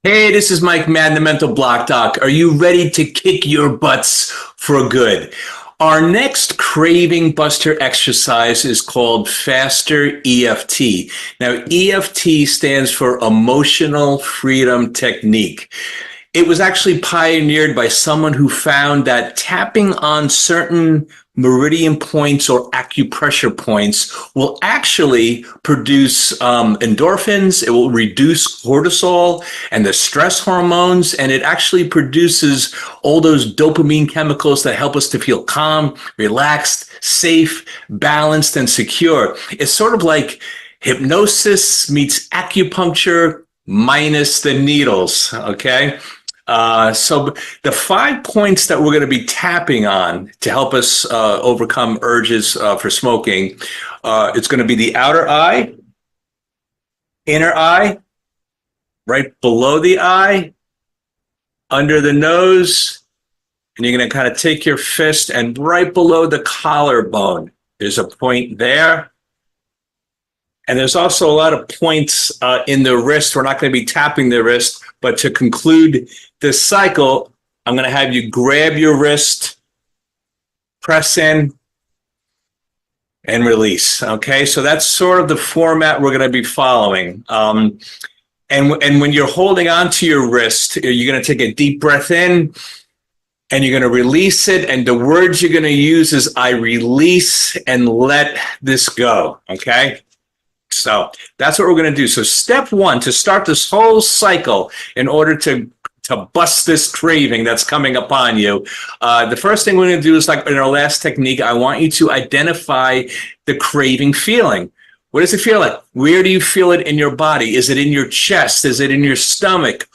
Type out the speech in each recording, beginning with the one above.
Hey, this is Mike Madden, the Mental Block Doc. Are you ready to kick your butts for good? Our next craving buster exercise is called Faster EFT. Now, EFT stands for Emotional Freedom Technique. It was actually pioneered by someone who found that tapping on certain meridian points or acupressure points will actually produce endorphins. It will reduce cortisol and the stress hormones, and it actually produces all those dopamine chemicals that help us to feel calm, relaxed, safe, balanced, and secure. It's sort of like hypnosis meets acupuncture minus the needles, okay? So the 5 points that we're going to be tapping on to help us overcome urges for smoking, it's going to be the outer eye, inner eye, right below the eye, under the nose, and you're going to kind of take your fist and right below the collarbone, there's a point there. And there's also a lot of points in the wrist. We're not going to be tapping the wrist, but to conclude this cycle, I'm going to have you grab your wrist, press in, and release. Okay, so that's sort of the format we're going to be following. And when you're holding on to your wrist, you're going to take a deep breath in, and you're going to release it. And the words you're going to use is, I release and let this go. Okay. So that's what we're going to do. So step one, to start this whole cycle in order to bust this craving that's coming upon you, the first thing we're going to do is, like in our last technique, I want you to identify the craving feeling. What does it feel like? Where do you feel it in your body? Is it in your chest? Is it in your stomach?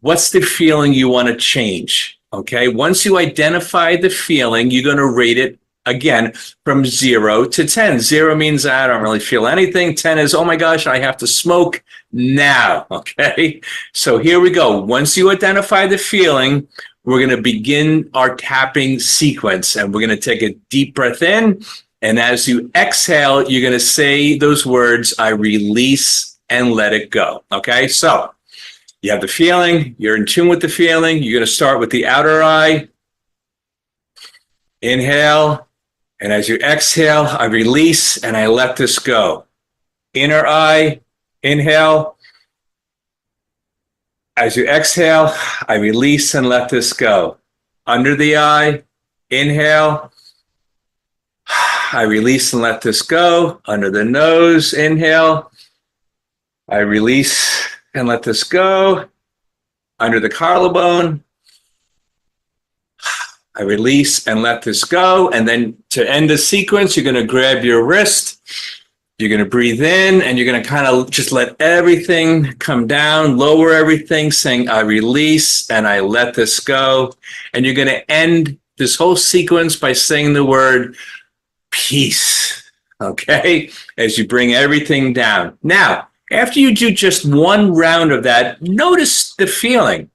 What's the feeling you want to change? Okay. Once you identify the feeling, you're going to rate it again from 0 to 10. 0 means I don't really feel anything. 10 is, oh my gosh, I have to smoke now. Okay. So here we go. Once you identify the feeling, we're going to begin our tapping sequence, and we're going to take a deep breath in. And as you exhale, you're going to say those words, I release and let it go. Okay. So you have the feeling, you're in tune with the feeling. You're going to start with the outer eye. Inhale. And as you exhale, I release and I let this go. Inner eye, inhale. As you exhale, I release and let this go. Under the eye, inhale. I release and let this go. Under the nose, inhale. I release and let this go. Under the collarbone, I release and let this go. And then to end the sequence, you're going to grab your wrist. You're going to breathe in, and you're going to kind of just let everything come down, lower everything, saying, I release and I let this go. And you're going to end this whole sequence by saying the word peace. Okay? As you bring everything down. Now, after you do just one round of that, notice the feeling.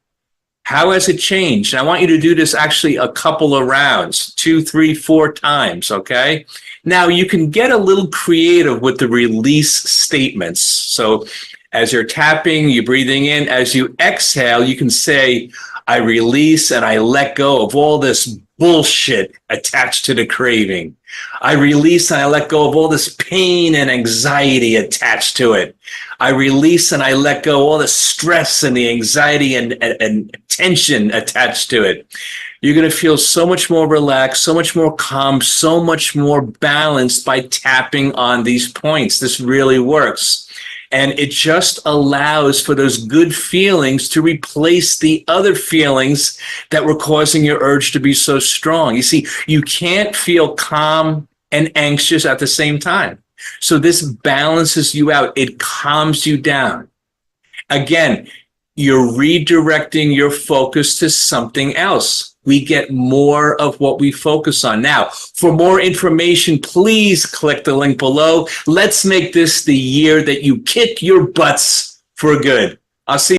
How has it changed? And I want you to do this actually a couple of rounds, 2, 3, 4 times, okay? Now, you can get a little creative with the release statements. So as you're tapping, you're breathing in. As you exhale, you can say, I release and I let go of all this bullshit attached to the craving. I release and I let go of all this pain and anxiety attached to it. I release and I let go all the stress and the anxiety and tension attached to it. You're going to feel so much more relaxed, so much more calm, so much more balanced by tapping on these points. This really works. And it just allows for those good feelings to replace the other feelings that were causing your urge to be so strong. You see, you can't feel calm and anxious at the same time. So this balances you out. It calms you down. Again, you're redirecting your focus to something else. We get more of what we focus on. Now, for more information, please click the link below. Let's make this the year that you kick your butts for good. I'll see you.